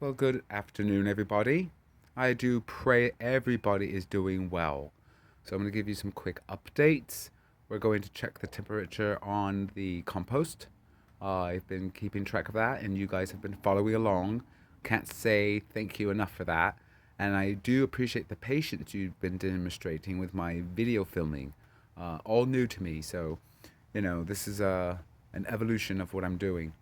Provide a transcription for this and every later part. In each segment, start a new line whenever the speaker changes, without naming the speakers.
Well, good afternoon, everybody. I do pray everybody is doing well. So, I'm going to give you some quick updates. We're going to check the temperature on the compost. I've been keeping track of that, and you guys have been following along. Can't say thank you enough for that. And I do appreciate the patience you've been demonstrating with my video filming. All new to me, so this is an evolution of what I'm doing.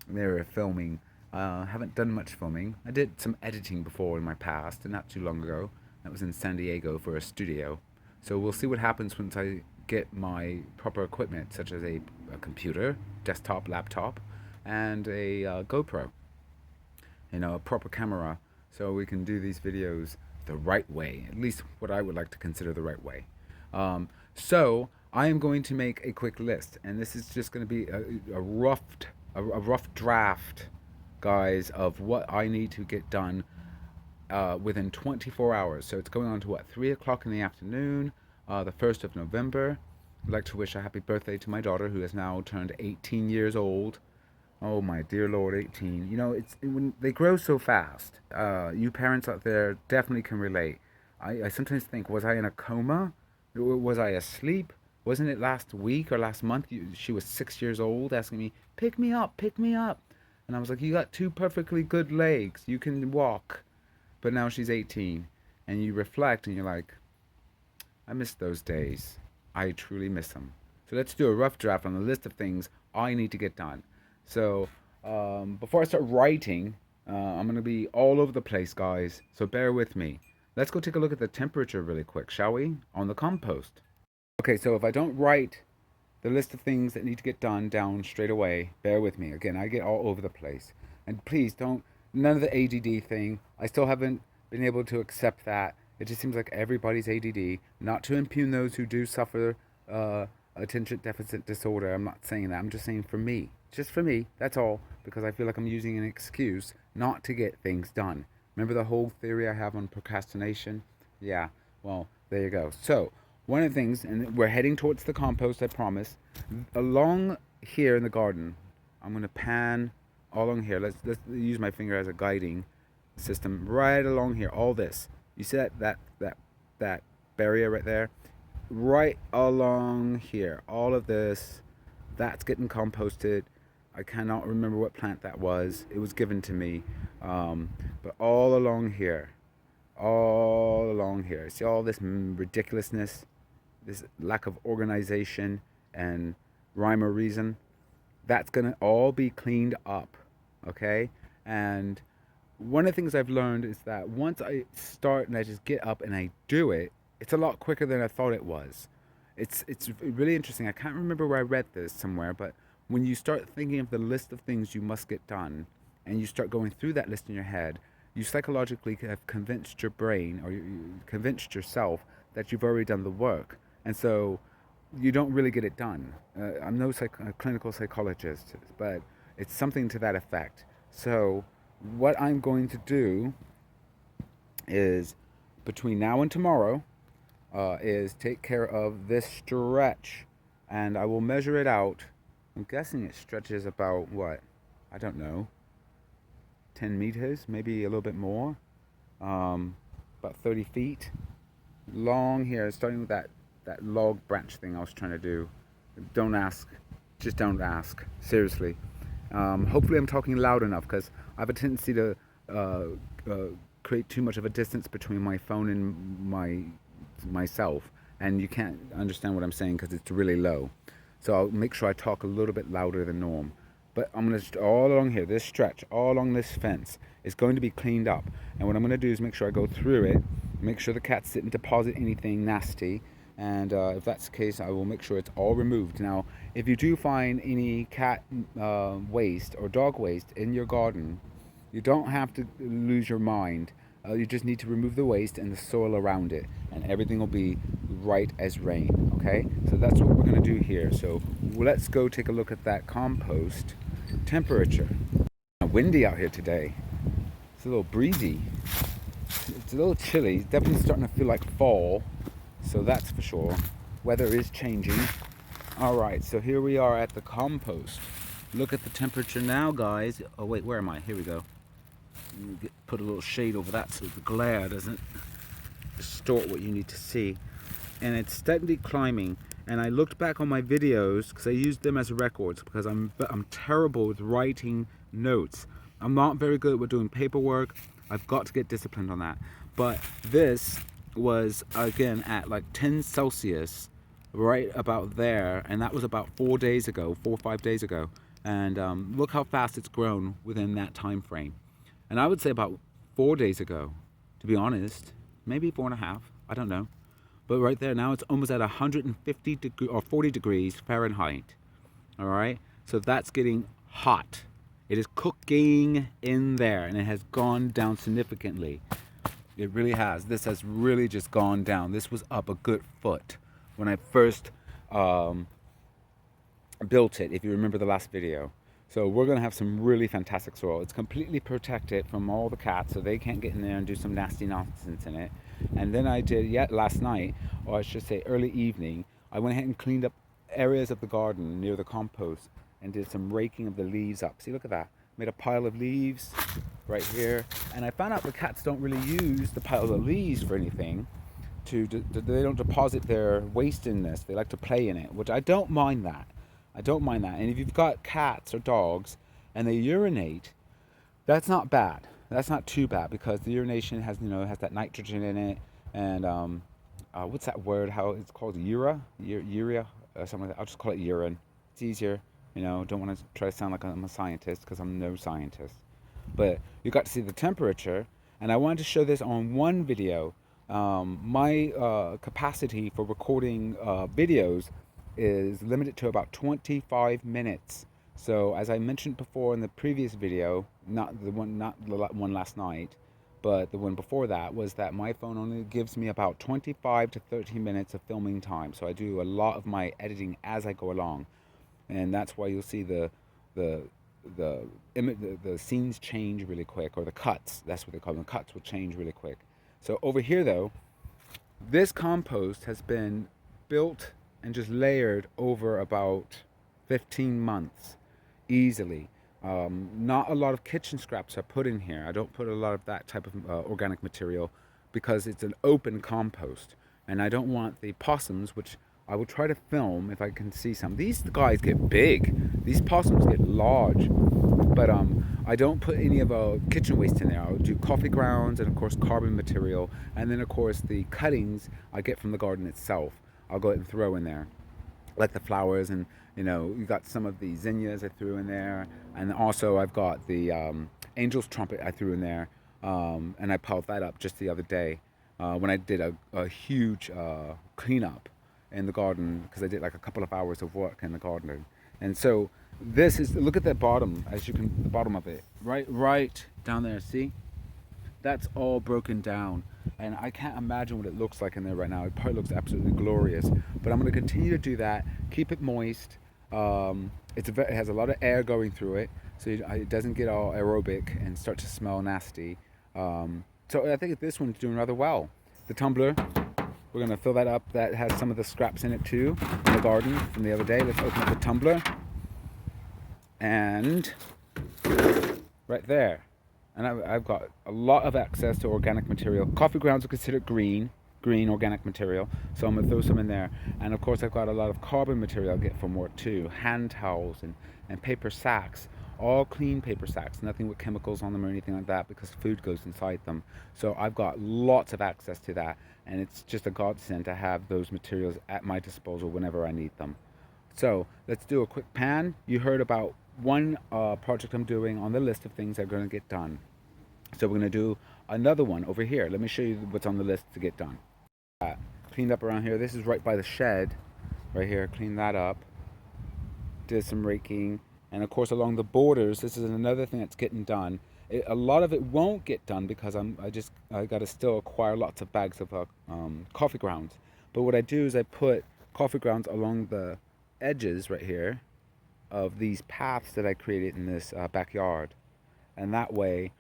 Mirror filming. Haven't done much filming. I did some editing before in my past, and not too long ago. That was in San Diego for a studio. So we'll see what happens once I get my proper equipment, such as a computer, desktop, laptop, and a GoPro. A proper camera, so we can do these videos the right way. At least what I would like to consider the right way. So I am going to make a quick list, and this is just going to be a rough draft, guys, of what I need to get done within 24 hours. So it's going on to what, 3 o'clock in the afternoon, the 1st of November. I'd like to wish a happy birthday to my daughter, who has now turned 18 years old. Oh my dear Lord, 18. When they grow so fast. You parents out there definitely can relate. I sometimes think, was I in a coma? Was I asleep? Wasn't it last week or last month she was 6 years old asking me, pick me up, pick me up. And I was like, you got two perfectly good legs. You can walk. But now she's 18. And you reflect and you're like, I miss those days. I truly miss them. So let's do a rough draft on the list of things I need to get done. So before I start writing, I'm going to be all over the place, guys. So bear with me. Let's go take a look at the temperature really quick, shall we? On the compost. Okay, so if I don't write the list of things that need to get done down straight away, bear with me. Again, I get all over the place. And please don't, none of the ADD thing. I still haven't been able to accept that. It just seems like everybody's ADD. Not to impugn those who do suffer attention deficit disorder. I'm not saying that. I'm just saying for me. Just for me. That's all. Because I feel like I'm using an excuse not to get things done. Remember the whole theory I have on procrastination? Yeah. Well, there you go. So, one of the things, and we're heading towards the compost, I promise. Along here in the garden, I'm going to pan all along here. Let's use my finger as a guiding system. Right along here, all this. You see that barrier right there? Right along here, all of this, that's getting composted. I cannot remember what plant that was. It was given to me. But all along here. See all this ridiculousness, this lack of organization and rhyme or reason? That's going to all be cleaned up, okay? And one of the things I've learned is that once I start and I just get up and I do it, it's a lot quicker than I thought it was. It's really interesting. I can't remember where I read this somewhere, but when you start thinking of the list of things you must get done, and you start going through that list in your head, you psychologically have convinced your brain or you convinced yourself that you've already done the work, and so you don't really get it done. I'm no clinical psychologist, but it's something to that effect. So what I'm going to do is between now and tomorrow is take care of this stretch, and I will measure it out. I'm guessing it stretches about what? I don't know, 10 meters, maybe a little bit more, about 30 feet long here, starting with that log branch thing I was trying to do. Don't ask, just don't ask, seriously. Hopefully I'm talking loud enough, because I have a tendency to uh, create too much of a distance between my phone and myself, and you can't understand what I'm saying because it's really low. So I'll make sure I talk a little bit louder than norm. But I'm going to, all along here, this stretch, all along this fence, is going to be cleaned up. And what I'm going to do is make sure I go through it, make sure the cats didn't deposit anything nasty. And if that's the case, I will make sure it's all removed. Now, if you do find any cat waste or dog waste in your garden, you don't have to lose your mind. You just need to remove the waste and the soil around it, and everything will be right as rain, okay? So that's what we're going to do here. So let's go take a look at that compost temperature. It's windy out here today. It's a little breezy. It's a little chilly. It's definitely starting to feel like fall, so that's for sure. Weather is changing. All right, so here we are at the compost. Look at the temperature now, guys. Oh wait, where am I? Here we go. Put a little shade over that so the glare doesn't distort what you need to see. And it's steadily climbing. And I looked back on my videos because I used them as records because I'm terrible with writing notes. I'm not very good with doing paperwork. I've got to get disciplined on that. But this was again at like 10 Celsius, right about there, and that was about 4 or 5 days ago. And look how fast it's grown within that time frame. And I would say about 4 days ago, to be honest, maybe 4.5, I don't know. But right there now it's almost at 150 degree or 40 degrees Fahrenheit. All right, so that's getting hot. It is cooking in there, and it has gone down significantly. It really has. This has really just gone down. This was up a good foot when I first built it, if you remember the last video. So we're going to have some really fantastic soil. It's completely protected from all the cats, so they can't get in there and do some nasty nonsense in it. And then I did, last night, or I should say early evening, I went ahead and cleaned up areas of the garden near the compost and did some raking of the leaves up. See, look at that. Made a pile of leaves right here. And I found out the cats don't really use the pile of leaves for anything. They don't deposit their waste in this. They like to play in it, which I don't mind that. I don't mind that. And if you've got cats or dogs and they urinate, that's not bad. That's not too bad because the urination has, has that nitrogen in it. And what's that word? How it's called? Urea, or something like that. I'll just call it urine. It's easier. Don't want to try to sound like I'm a scientist because I'm no scientist. But you got to see the temperature, and I wanted to show this on one video. My capacity for recording videos is limited to about 25 minutes. So as I mentioned before in the previous video, not the one last night, but the one before that, was that my phone only gives me about 25 to 30 minutes of filming time. So I do a lot of my editing as I go along, and that's why you'll see the scenes change really quick, or the cuts. That's what they call them. The cuts will change really quick. So over here though, this compost has been built and just layered over about 15 months easily. Not a lot of kitchen scraps are put in here. I don't put a lot of that type of organic material because it's an open compost, and I don't want the possums, which I will try to film if I can see some. These guys get big. These possums get large. But I don't put any of kitchen waste in there. I'll do coffee grounds and of course carbon material, and then of course the cuttings I get from the garden itself. I'll go ahead and throw in there, like the flowers, and you got some of the zinnias I threw in there, and also I've got the angel's trumpet I threw in there, and I piled that up just the other day when I did a huge cleanup in the garden, because I did like a couple of hours of work in the garden. And so this is, look at the bottom, the bottom of it, right down there, see? That's all broken down, and I can't imagine what it looks like in there right now. It probably looks absolutely glorious, but I'm going to continue to do that, keep it moist. It has a lot of air going through it, so it doesn't get all aerobic and start to smell nasty. So I think this one's doing rather well. The tumbler, we're going to fill that up. That has some of the scraps in it too, in the garden from the other day. Let's open up the tumbler. And right there. And I've got a lot of access to organic material. Coffee grounds are considered green organic material, so I'm going to throw some in there. And of course I've got a lot of carbon material I get from work too. Hand towels and paper sacks. All clean paper sacks, nothing with chemicals on them or anything like that, because food goes inside them. So I've got lots of access to that, and it's just a godsend to have those materials at my disposal whenever I need them. So let's do a quick pan. You heard about one project I'm doing on the list of things that are going to get done. So we're going to do another one over here. Let me show you what's on the list to get done. Cleaned up around here. This is right by the shed, right here. Cleaned that up. Did some raking. And of course along the borders, this is another thing that's getting done. A lot of it won't get done because I got to still acquire lots of bags of coffee grounds. But what I do is I put coffee grounds along the edges right here of these paths that I created in this backyard, and that way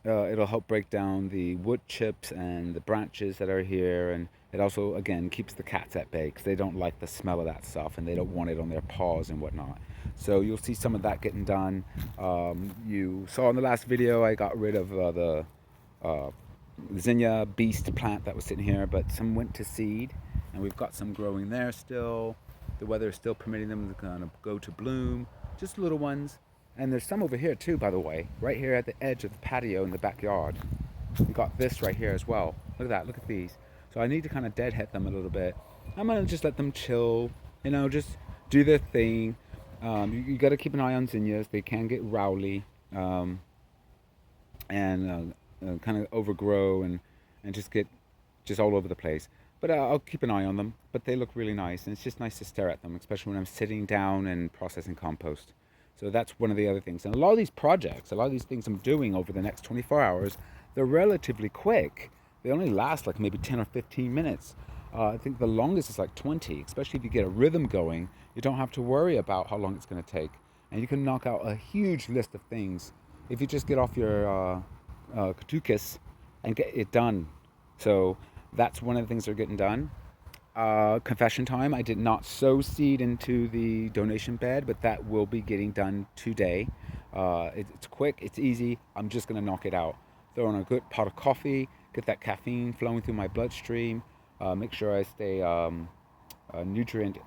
it'll help break down the wood chips and the branches that are here, and It also, again, keeps the cats at bay because they don't like the smell of that stuff and they don't want it on their paws and whatnot. So you'll see some of that getting done. You saw in the last video I got rid of the uh, zinnia beast plant that was sitting here, but some went to seed and we've got some growing there still. The weather is still permitting them to kind of go to bloom, just little ones. And there's some over here too, by the way, right here at the edge of the patio in the backyard. We got this right here as well. Look at that, look at these. So I need to kind of deadhead them a little bit. I'm gonna just let them chill, just do their thing. You got to keep an eye on zinnias. They can get rowdy and kind of overgrow and just get just all over the place. But I'll keep an eye on them. But they look really nice, and it's just nice to stare at them, especially when I'm sitting down and processing compost. So that's one of the other things. And a lot of these projects, a lot of these things I'm doing over the next 24 hours, they're relatively quick. They only last like maybe 10 or 15 minutes. I think the longest is like 20, especially if you get a rhythm going. You don't have to worry about how long it's going to take. And you can knock out a huge list of things if you just get off your katukis and get it done. So that's one of the things that are getting done. Confession time. I did not sow seed into the donation bed, but that will be getting done today. It's quick, it's easy. I'm just going to knock it out. Throw in a good pot of coffee, get that caffeine flowing through my bloodstream, make sure I stay nutrient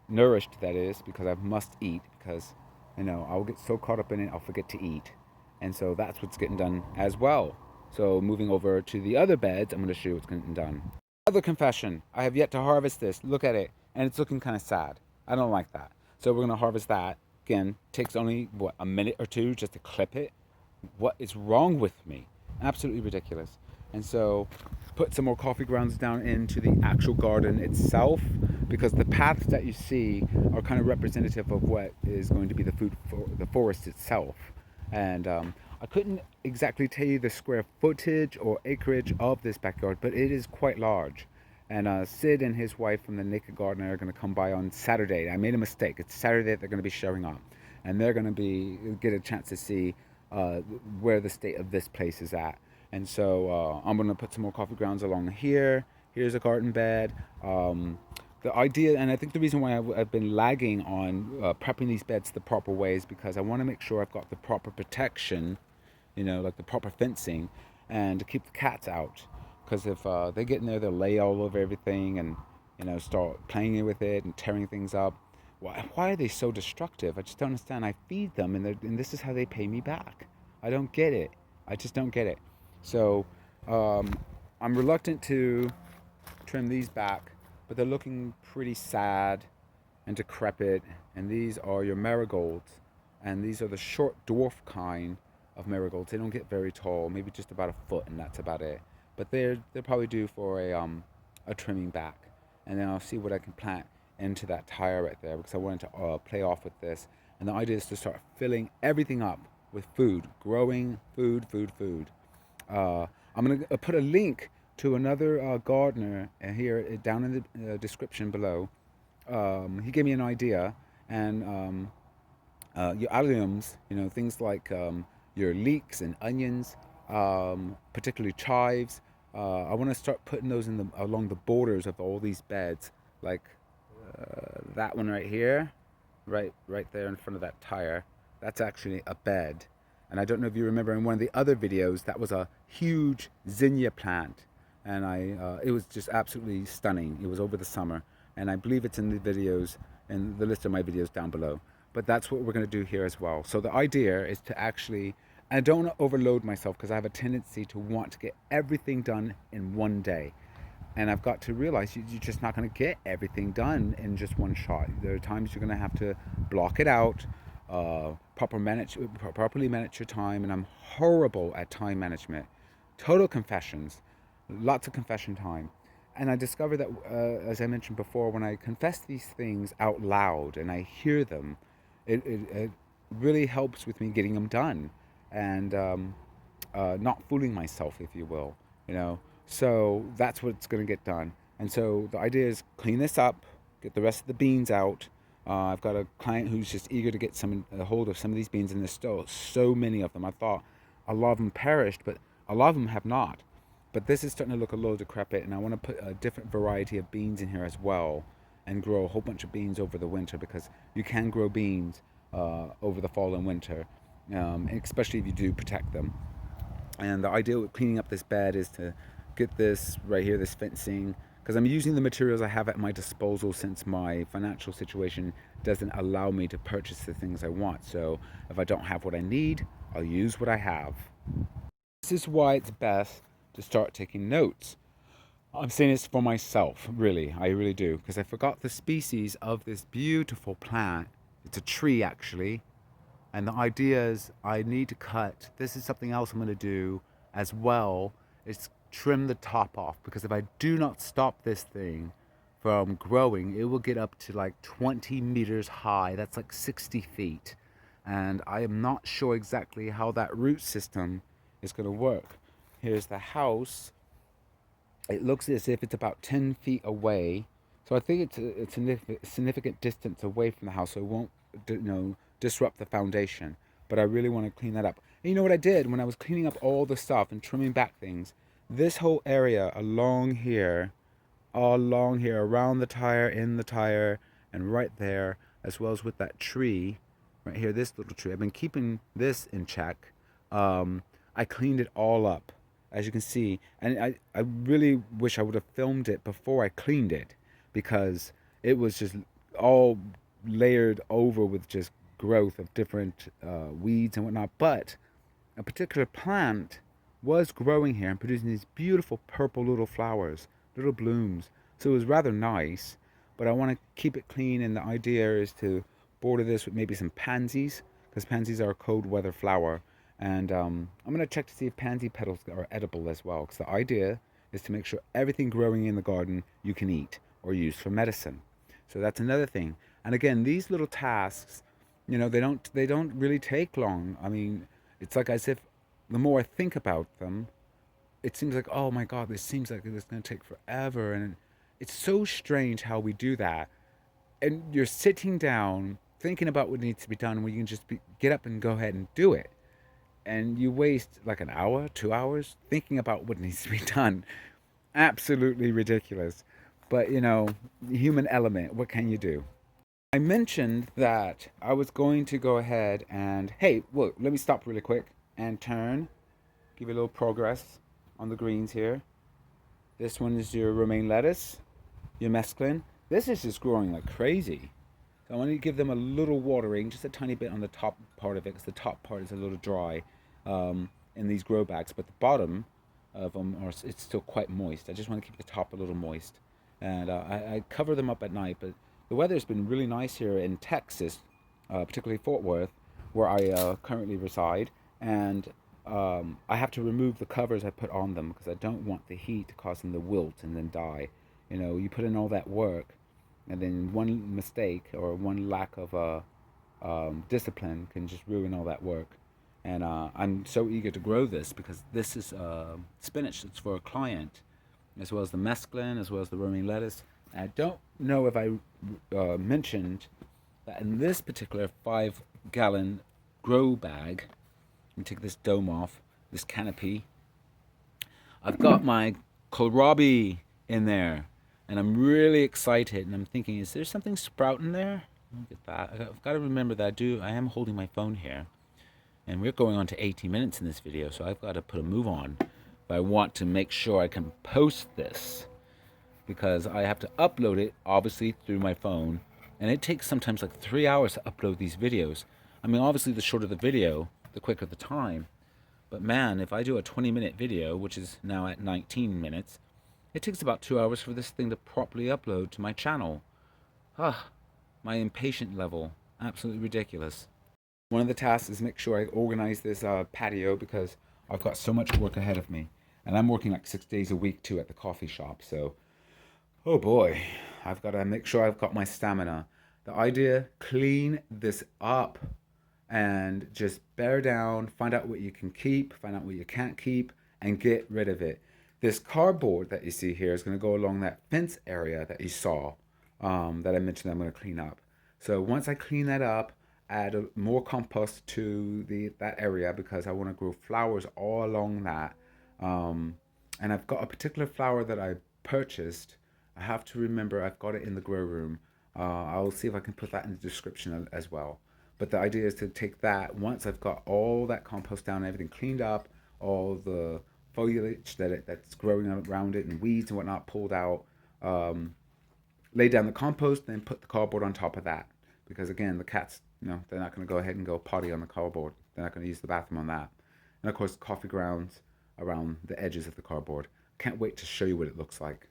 nourished, that is, because I must eat, because I'll get so caught up in it I'll forget to eat. And so that's what's getting done as well. So moving over to the other beds, I'm going to show you what's getting done. Other confession, I have yet to harvest this. Look at it, and it's looking kind of sad. I don't like that. So we're going to harvest that. Again, takes only, a minute or two just to clip it. What is wrong with me? Absolutely ridiculous. And so put some more coffee grounds down into the actual garden itself, because the paths that you see are kind of representative of what is going to be the food for the forest itself. And I couldn't exactly tell you the square footage or acreage of this backyard, but it is quite large. And Sid and his wife from the Naked Gardener are going to come by on Saturday. I made a mistake. It's Saturday they're going to be showing up, and they're going to get a chance to see where the state of this place is at. And so I'm going to put some more coffee grounds along here. Here's a garden bed. The idea, and I think the reason why I've been lagging on prepping these beds the proper way is because I want to make sure I've got the proper protection, like the proper fencing, and to keep the cats out. Because if they get in there, they'll lay all over everything and, start playing with it and tearing things up. Why are they so destructive? I just don't understand. I feed them, and this is how they pay me back. I don't get it. I just don't get it. So I'm reluctant to trim these back, but they're looking pretty sad and decrepit. And these are your marigolds, and these are the short dwarf kind of marigolds. They don't get very tall, maybe just about a foot, and that's about it. But they're probably due for a trimming back, and then I'll see what I can plant into that tire right there, because I wanted to play off with this. And the idea is to start filling everything up with food, growing food. I'm going to put a link to another gardener here down in the description below. He gave me an idea, and your alliums, things like your leeks and onions, particularly chives. I want to start putting those along the borders of all these beds, like that one right here, right there in front of that tire. That's actually a bed. And I don't know if you remember in one of the other videos, that was a huge zinnia plant, and it was just absolutely stunning. It was over the summer, and I believe it's in the videos, in the list of my videos down below. But that's what we're going to do here as well. So the idea is to actually, and I don't want to overload myself, because I have a tendency to want to get everything done in one day. And I've got to realize you're just not going to get everything done in just one shot. There are times you're going to have to block it out, properly manage your time, and I'm horrible at time management. Total confessions, lots of confession time. And I discovered that, as I mentioned before, when I confess these things out loud and I hear them, it really helps with me getting them done, and not fooling myself, if you will, So that's what's going to get done. And so the idea is clean this up, get the rest of the beans out. I've got a client who's just eager to get a hold of some of these beans, and there's still so many of them. I thought a lot of them perished, but a lot of them have not. But this is starting to look a little decrepit, and I want to put a different variety of beans in here as well, and grow a whole bunch of beans over the winter, because you can grow beans over the fall and winter, especially if you do protect them. And the idea with cleaning up this bed is to get this right here, this fencing, because I'm using the materials I have at my disposal, since my financial situation doesn't allow me to purchase the things I want. So if I don't have what I need, I'll use what I have. This is why it's best to start taking notes. I'm saying this for myself, really. I really do, because I forgot the species of this beautiful plant. It's a tree, actually. And the idea is I need to cut. This is something else I'm going to do as well, is trim the top off, because if I do not stop this thing from growing, it will get up to like 20 meters high. That's like 60 feet. And I am not sure exactly how that root system is going to work. Here's the house. It looks as if it's about 10 feet away. So I think it's a significant distance away from the house, so it won't, disrupt the foundation. But I really want to clean that up. And you know what I did when I was cleaning up all the stuff and trimming back things? This whole area along here, around the tire, in the tire, and right there, as well as with that tree, right here, this little tree. I've been keeping this in check. I cleaned it all up, as you can see. And I really wish I would have filmed it before I cleaned it, because it was just all layered over with just growth of different weeds and whatnot. But a particular plant was growing here and producing these beautiful purple little flowers, little blooms. So it was rather nice, but I want to keep it clean, and the idea is to border this with maybe some pansies, because pansies are a cold weather flower. And I'm going to check to see if pansy petals are edible as well, because the idea is to make sure everything growing in the garden you can eat or use for medicine. So that's another thing. And again, these little tasks, they don't really take long. I mean, it's like as if the more I think about them, it seems like, oh my God, this seems like it's going to take forever. And it's so strange how we do that. And you're sitting down thinking about what needs to be done, when you can just get up and go ahead and do it. And you waste like an hour, 2 hours thinking about what needs to be done. Absolutely ridiculous. But, human element, what can you do? I mentioned that I was going to go ahead and, hey, look, let me stop really quick and turn, give you a little progress on the greens here. This one is your romaine lettuce, your mesclun. This is just growing like crazy. So I want to give them a little watering, just a tiny bit on the top part of it, because the top part is a little dry in these grow bags, but the bottom of them it's still quite moist. I just want to keep the top a little moist, and I cover them up at night. But the weather's been really nice here in Texas, particularly Fort Worth, where I currently reside, and I have to remove the covers I put on them, because I don't want the heat to cause them to wilt and then die. You put in all that work, and then one mistake or one lack of discipline can just ruin all that work. And I'm so eager to grow this, because this is spinach that's for a client, as well as the mesclun, as well as the romaine lettuce. And I don't know if I mentioned that in this particular 5-gallon grow bag, let me take this dome off, this canopy, I've got my kohlrabi in there. And I'm really excited, and I'm thinking, is there something sprouting there? Look at that. I've got to remember that I am holding my phone here. And we're going on to 18 minutes in this video, so I've got to put a move on. But I want to make sure I can post this, because I have to upload it, obviously, through my phone. And it takes sometimes like 3 hours to upload these videos. I mean, obviously, the shorter the video, the quicker the time. But man, if I do a 20-minute video, which is now at 19 minutes, it takes about 2 hours for this thing to properly upload to my channel. My impatient level. Absolutely ridiculous. One of the tasks is make sure I organize this patio, because I've got so much work ahead of me. And I'm working like 6 days a week too at the coffee shop. So, oh boy, I've got to make sure I've got my stamina. The idea, clean this up and just bear down, find out what you can keep, find out what you can't keep, and get rid of it. This cardboard that you see here is going to go along that fence area that you saw, that I mentioned I'm going to clean up. So once I clean that up, add more compost to that area, because I want to grow flowers all along that. And I've got a particular flower that I purchased. I have to remember I've got it in the grow room. I'll see if I can put that in the description as well. But the idea is to take that once I've got all that compost down, everything cleaned up, all the foliage that's growing around it and weeds and whatnot pulled out. Um, Lay down the compost, then put the cardboard on top of that. Because again, the cats, they're not going to go ahead and go potty on the cardboard. They're not going to use the bathroom on that. And of course, coffee grounds around the edges of the cardboard. Can't wait to show you what it looks like.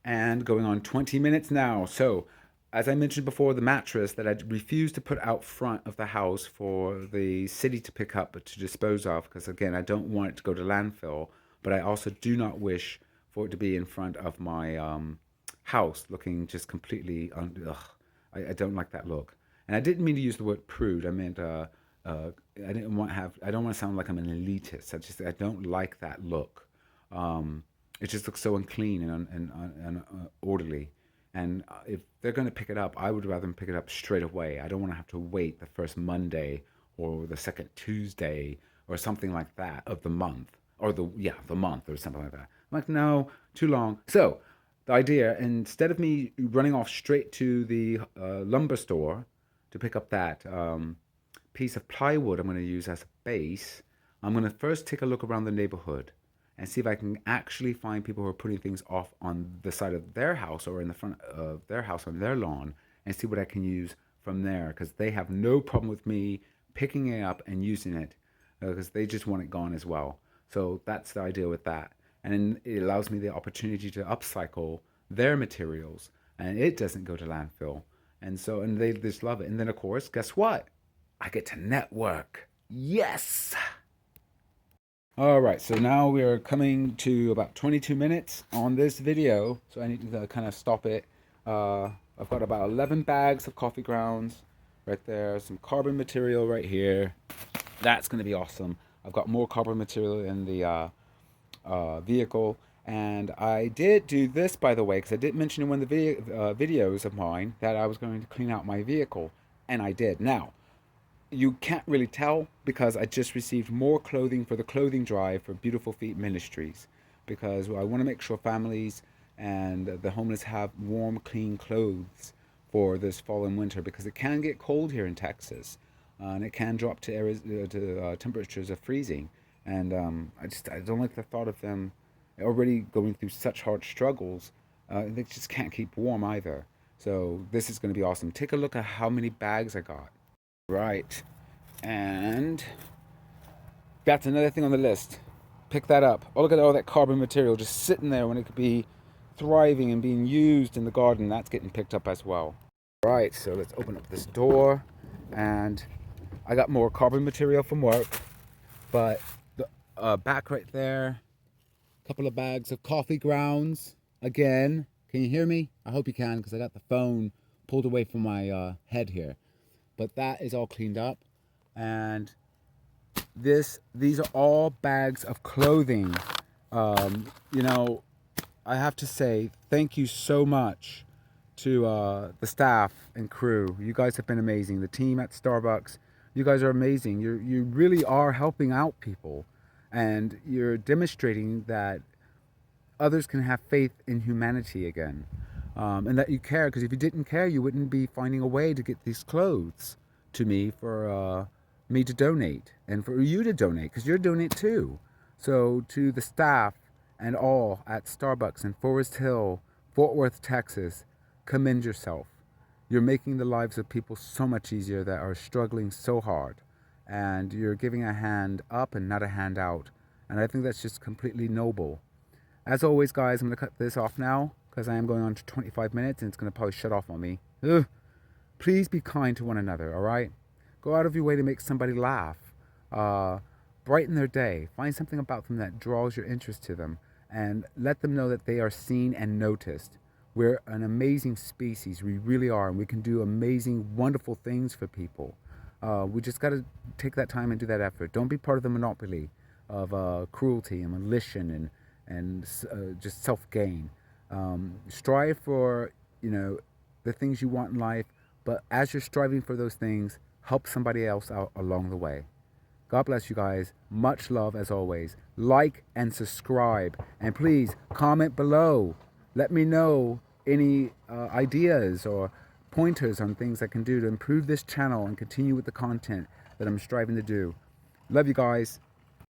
And going on 20 minutes now. So, as I mentioned before, the mattress that I refused to put out front of the house for the city to pick up but to dispose of, because again, I don't want it to go to landfill, but I also do not wish for it to be in front of my house looking just completely, ugh, I don't like that look. And I didn't mean to use the word prude. I meant I don't want to sound like I'm an elitist. I don't like that look. Um, it just looks so unclean and orderly. And if they're going to pick it up, I would rather them pick it up straight away. I don't want to have to wait the first Monday or the second Tuesday or something like that of the month or the month or something like that. I'm like, no, too long. So the idea, instead of me running off straight to the lumber store to pick up that piece of plywood I'm going to use as a base, I'm going to first take a look around the neighborhood and see if I can actually find people who are putting things off on the side of their house or in the front of their house on their lawn and see what I can use from there because they have no problem with me picking it up and using it because they just want it gone as well. So that's the idea with that. And then it allows me the opportunity to upcycle their materials and it doesn't go to landfill. And they just love it. And then, of course, guess what? I get to network. Yes! All right, so now we are coming to about 22 minutes on this video, so I need to kind of stop it. I've got about 11 bags of coffee grounds right there, some carbon material right here. That's going to be awesome. I've got more carbon material in the vehicle, and I did do this, by the way, because I did mention in one of the videos of mine that I was going to clean out my vehicle, and I did. Now, you can't really tell because I just received more clothing for the clothing drive for Beautiful Feet Ministries because I want to make sure families and the homeless have warm, clean clothes for this fall and winter because it can get cold here in Texas and it can drop to temperatures of freezing. And I don't like the thought of them already going through such hard struggles. They just can't keep warm either. So this is going to be awesome. Take a look at how many bags I got. Right. And that's another thing on the list. Pick that up. Oh, look at all that carbon material just sitting there when it could be thriving and being used in the garden. That's getting picked up as well. Right, so let's open up this door. And I got more carbon material from work. But the back right there, a couple of bags of coffee grounds. Again, can you hear me? I hope you can because I got the phone pulled away from my head here. But that is all cleaned up. And these are all bags of clothing. You know, I have to say thank you so much to the staff and crew. You guys have been amazing. The team at Starbucks, you guys are amazing. You really are helping out people, and you're demonstrating that others can have faith in humanity again, and that you care. Because if you didn't care, you wouldn't be finding a way to get these clothes to me for me to donate and for you to donate because you're doing it too. So to the staff and all at Starbucks in Forest Hill, Fort Worth, Texas, commend yourself. You're making the lives of people so much easier that are struggling so hard. And you're giving a hand up and not a hand out. And I think that's just completely noble. As always, guys, I'm going to cut this off now because I am going on to 25 minutes and it's going to probably shut off on me. Ugh. Please be kind to one another, all right? Go out of your way to make somebody laugh. Brighten their day. Find something about them that draws your interest to them and let them know that they are seen and noticed. We're an amazing species. We really are, and we can do amazing, wonderful things for people. We just got to take that time and do that effort. Don't be part of the monopoly of cruelty and malicious and just self-gain. Strive for, the things you want in life, but as you're striving for those things, help somebody else out along the way. God bless you guys. Much love as always. Like and subscribe. And please comment below. Let me know any ideas or pointers on things I can do to improve this channel and continue with the content that I'm striving to do. Love you guys.